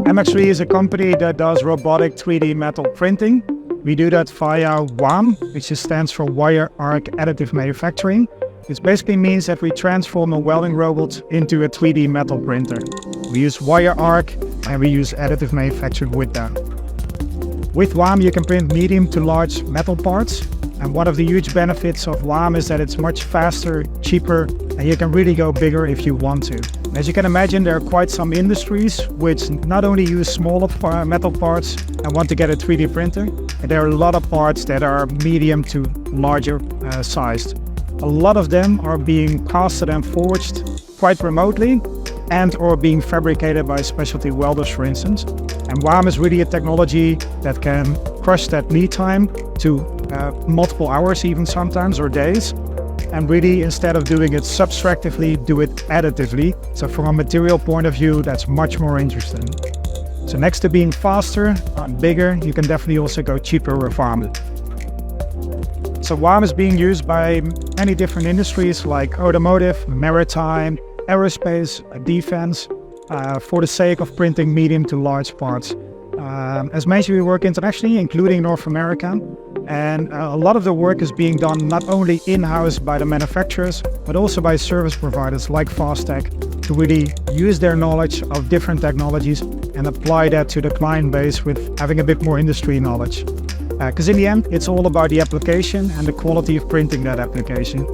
MX3D is a company that does robotic 3D metal printing. We do that via waam, which stands for wire arc additive manufacturing. This basically means that we transform a welding robot into a 3D metal printer. We use wire arc and we use additive manufacturing with that. With waam you can print medium to large metal parts, and one of the huge benefits of waam is that it's much faster, cheaper, and you can really go bigger if you want to. As you can imagine, there are quite some industries which not only use smaller metal parts and want to get a 3D printer, and there are a lot of parts that are medium to larger sized. A lot of them are being casted and forged quite remotely and or being fabricated by specialty welders, for instance. And waam is really a technology that can crush that lead time to multiple hours even sometimes, or days. And really, instead of doing it subtractively, do it additively. So from a material point of view, that's much more interesting. So next to being faster and bigger, you can definitely also go cheaper with waam. So waam is being used by many different industries like automotive, maritime, aerospace, defense, for the sake of printing medium to large parts. As mentioned, we work internationally, including North America. And a lot of the work is being done not only in-house by the manufacturers, but also by service providers like Fastech to really use their knowledge of different technologies and apply that to the client base with having a bit more industry knowledge. Because in the end, it's all about the application and the quality of printing that application.